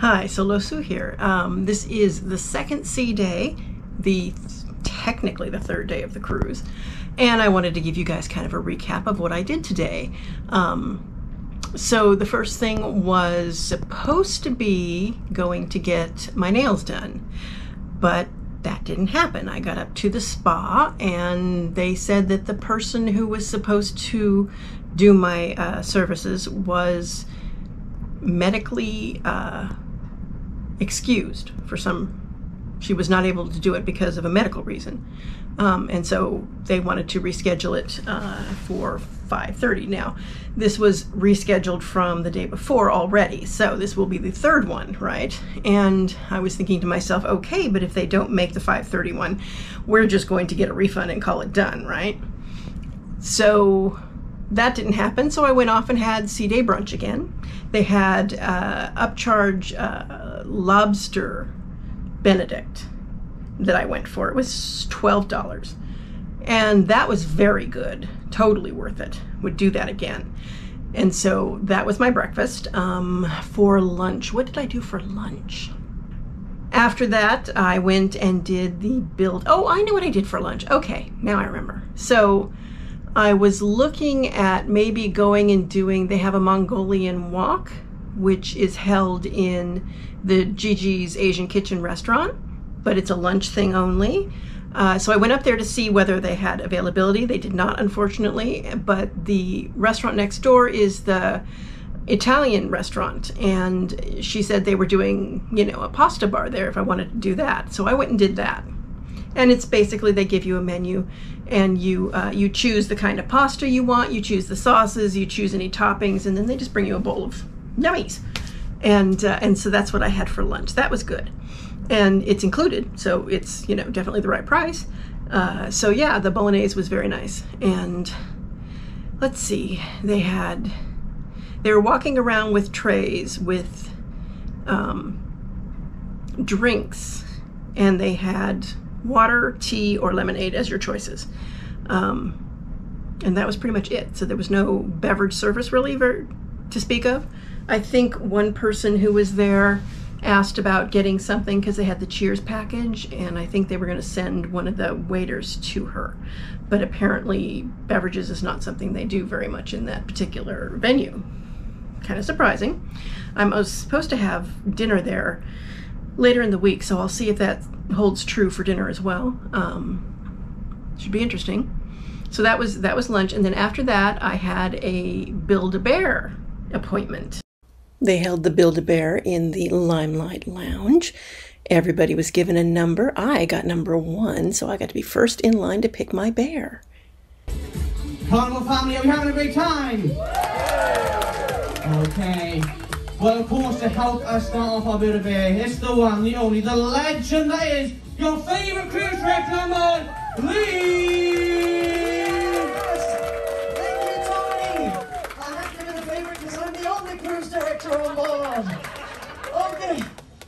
Hi, so Losu here. This is the second sea day, technically the third day of the cruise, and I wanted to give you guys kind of a recap of what I did today. So the first thing was supposed to be going to get my nails done, but that didn't happen. I got up to the spa and they said that the person who was supposed to do my services was medically excused for she was not able to do it because of a medical reason. And so they wanted to reschedule it for 5:30. Now, this was rescheduled from the day before already, so this will be the third one, right? And I was thinking to myself, okay, but if they don't make the 5:30 one, we're just going to get a refund and call it done, right? So that didn't happen, so I went off and had sea day brunch again. They had upcharge lobster benedict that I went for. It was $12, and that was very good, totally worth it. Would do that again. And so that was my breakfast. For lunch, what did I do for lunch? After that, I went and did the build. Oh, I know what I did for lunch. Okay, now I remember. So I was looking at maybe going and doing, they have a Mongolian wok, which is held in the Gigi's Asian Kitchen restaurant, but it's a lunch thing only. So I went up there to see whether they had availability. They did not, unfortunately, but the restaurant next door is the Italian restaurant, and she said they were doing, you know, a pasta bar there if I wanted to do that. So I went and did that. And it's basically, they give you a menu and you choose the kind of pasta you want, you choose the sauces, you choose any toppings, and then they just bring you a bowl of yummies. And so that's what I had for lunch. That was good. And it's included, so it's, you know, definitely the right price. So yeah, the bolognese was very nice. And let's see, they were walking around with trays with drinks, and they had water, tea, or lemonade as your choices. And that was pretty much it. So there was no beverage service really to speak of. I think one person who was there asked about getting something because they had the Cheers package, and I think they were going to send one of the waiters to her. But apparently beverages is not something they do very much in that particular venue. Kind of surprising. I'm supposed to have dinner there later in the week, so I'll see if that holds true for dinner as well. Should be interesting. So that was lunch, and then after that I had a Build-A-Bear appointment. They held the Build-A-Bear in the Limelight Lounge. Everybody was given a number. I got number 1, so I got to be first in line to pick my bear. Carnival family, are we having a great time? Okay. Well, of course, to help us start off our Build-A-Bear, it's the one, the only, the legend that is your favourite cruise director number, Lee! Thank you, Tony! I have to be the favourite because I'm the only cruise director on board. Okay,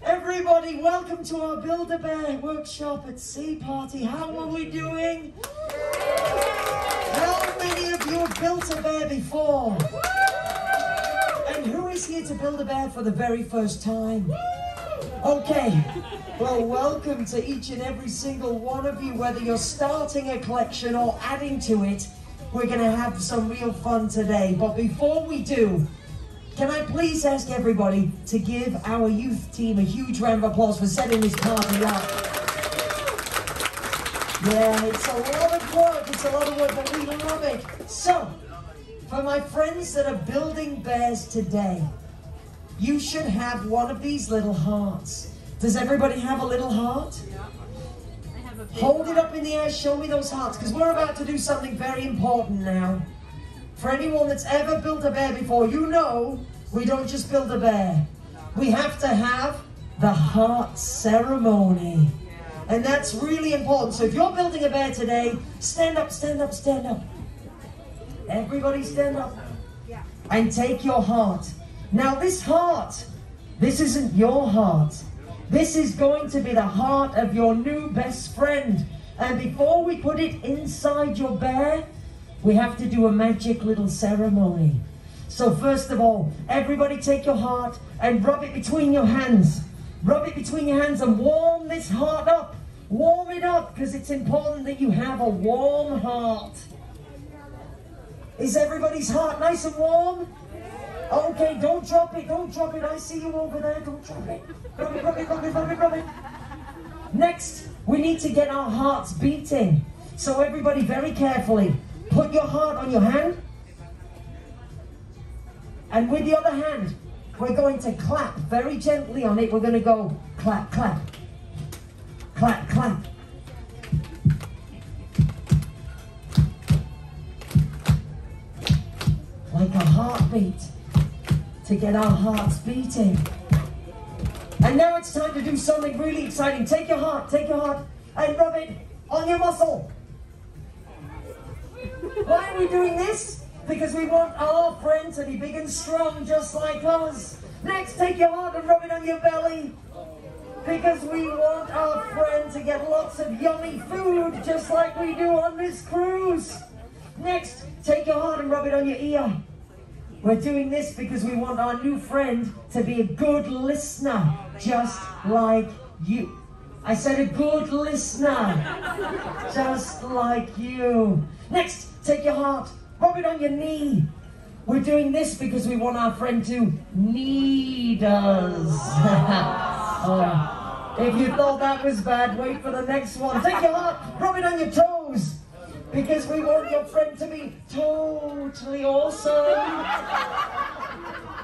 everybody, welcome to our Build-A-Bear workshop at Sea Party. How are we doing? How many of you have built a bear before? And who is here to build a bear for the very first time? Okay, well, welcome to each and every single one of you, whether you're starting a collection or adding to it. We're going to have some real fun today. But before we do, can I please ask everybody to give our youth team a huge round of applause for setting this party up? Yeah, it's a lot of work, but we love it. So, for my friends that are building bears today, you should have one of these little hearts. Does everybody have a little heart? Yeah. I have a big Hold it up in the air, show me those hearts, because we're about to do something very important now. For anyone that's ever built a bear before, you know we don't just build a bear. We have to have the heart ceremony. And that's really important. So if you're building a bear today, stand up, stand up, stand up. Everybody stand up and take your heart. Now this heart, this isn't your heart. This is going to be the heart of your new best friend. And before we put it inside your bear, we have to do a magic little ceremony. So first of all, everybody take your heart and rub it between your hands. Rub it between your hands and warm this heart up. Warm it up, because it's important that you have a warm heart. Is everybody's heart nice and warm? Okay, don't drop it, don't drop it. I see you over there, don't drop it. Rub it, rub it, rub it, rub it, rub it. Next, we need to get our hearts beating. So everybody, very carefully, put your heart on your hand. And with the other hand, we're going to clap very gently on it. We're going to go clap, clap. Clap, clap. Like a heartbeat, to get our hearts beating. And now it's time to do something really exciting. Take your heart, and rub it on your muscle. Why are we doing this? Because we want our friend to be big and strong just like us. Next, take your heart and rub it on your belly. Because we want our friend to get lots of yummy food just like we do on this cruise. Next, take your heart and rub it on your ear. We're doing this because we want our new friend to be a good listener, just like you. I said a good listener, just like you. Next, take your heart, rub it on your knee. We're doing this because we want our friend to need us. If you thought that was bad, wait for the next one. Take your heart, rub it on your toes. Because we want your friend to be totally awesome.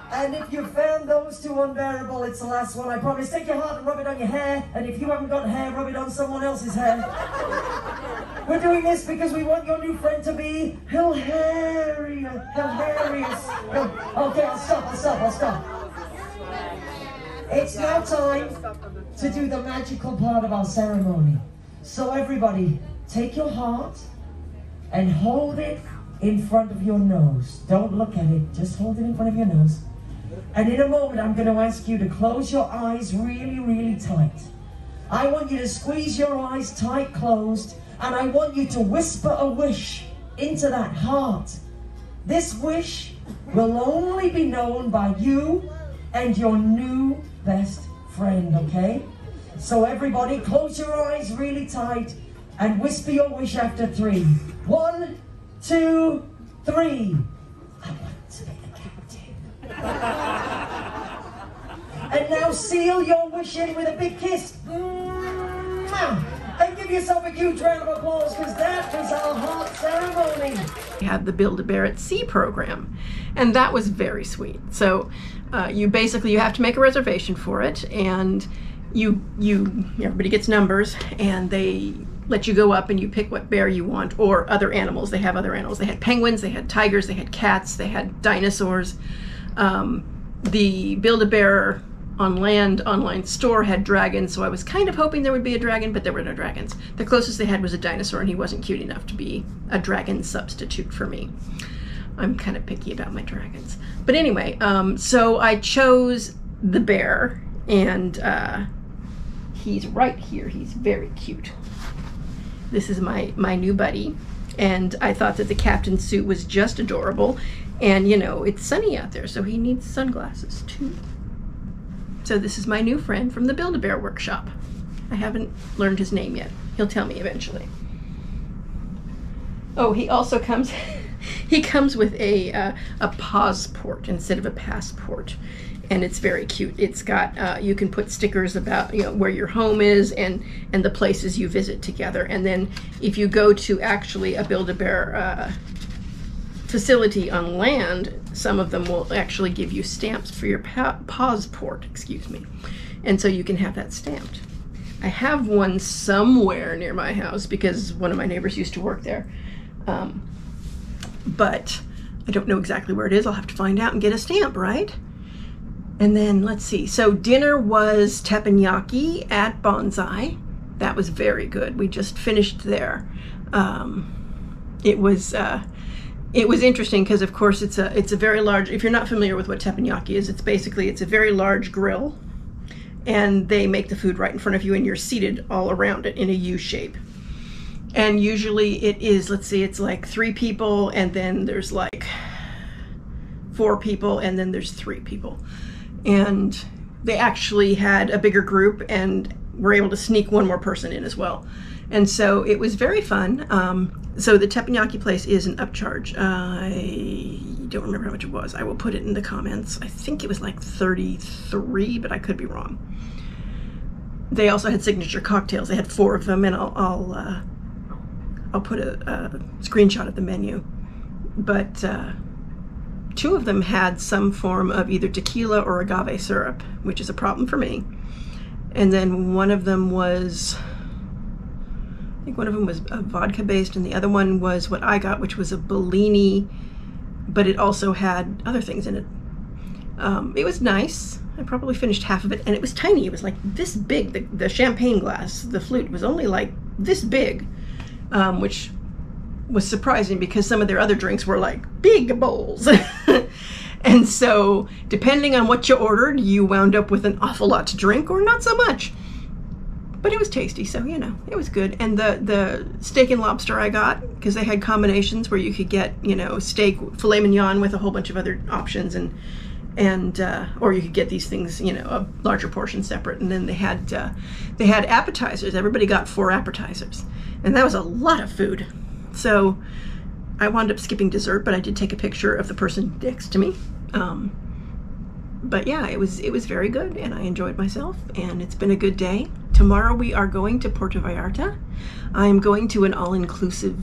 And if you found those two unbearable, it's the last one, I promise. Take your heart and rub it on your hair. And if you haven't got hair, rub it on someone else's hair. We're doing this because we want your new friend to be hilarious. Okay, I'll stop. It's now time to do the magical part of our ceremony. So everybody, take your heart and hold it in front of your nose. Don't look at it, just hold it in front of your nose. And in a moment, I'm going to ask you to close your eyes really, really tight. I want you to squeeze your eyes tight closed, and I want you to whisper a wish into that heart. This wish will only be known by you and your new best friend, okay? So everybody, close your eyes really tight and whisper your wish after 3. 1, 2, 3. I want to be the captain. And now seal your wish in with a big kiss. And give yourself a huge round of applause, because that was our heart ceremony. We had the Build-A-Bear at Sea program, and that was very sweet. So you have to make a reservation for it, and everybody gets numbers, and they let you go up and you pick what bear you want, or other animals. They have other animals. They had penguins, they had tigers, they had cats, they had dinosaurs. The Build-A-Bear on land online store had dragons, so I was kind of hoping there would be a dragon, but there were no dragons. The closest they had was a dinosaur, and he wasn't cute enough to be a dragon substitute for me. I'm kind of picky about my dragons. But anyway, so I chose the bear, and he's right here. He's very cute. This is my new buddy, and I thought that the captain's suit was just adorable. And you know, it's sunny out there, so he needs sunglasses too. So this is my new friend from the Build-A-Bear workshop. I haven't learned his name yet. He'll tell me eventually. Oh, he also comes, he comes with a passport instead of a passport. And it's very cute. It's got, you can put stickers about, you know, where your home is and the places you visit together. And then if you go to actually a Build-A-Bear facility on land, some of them will actually give you stamps for your passport, excuse me. And so you can have that stamped. I have one somewhere near my house because one of my neighbors used to work there. But I don't know exactly where it is. I'll have to find out and get a stamp, right? And then let's see. So dinner was teppanyaki at Bonsai. That was very good. We just finished there. It was interesting because, of course, it's a very large. If you're not familiar with what teppanyaki is, it's a very large grill, and they make the food right in front of you, and you're seated all around it in a U shape. And usually it is, let's see, it's like 3 people, and then there's like 4 people, and then there's 3 people. And they actually had a bigger group and were able to sneak one more person in as well. And so it was very fun. So the teppanyaki place is an upcharge. I don't remember how much it was. I will put it in the comments. I think it was like 33, but I could be wrong. They also had signature cocktails. They had 4 of them, and I'll put a screenshot of the menu. But 2 of them had some form of either tequila or agave syrup, which is a problem for me. And then one of them was, I think one of them was vodka based, and the other one was what I got, which was a Bellini, but it also had other things in it. It was nice. I probably finished half of it, and it was tiny. It was like this big. The champagne glass, the flute, was only like this big, which was surprising because some of their other drinks were like big bowls. And so depending on what you ordered, you wound up with an awful lot to drink or not so much. But it was tasty, so you know, it was good. And the steak and lobster I got, because they had combinations where you could get, you know, steak, filet mignon with a whole bunch of other options, and or you could get these things, you know, a larger portion separate. And then they had appetizers. Everybody got 4 appetizers, and that was a lot of food. So I wound up skipping dessert, but I did take a picture of the person next to me. But yeah, it was very good, and I enjoyed myself, and it's been a good day. Tomorrow we are going to Puerto Vallarta. I am going to an all-inclusive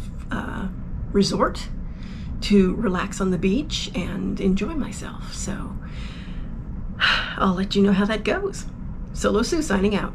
resort to relax on the beach and enjoy myself. So I'll let you know how that goes. Solo Sue signing out.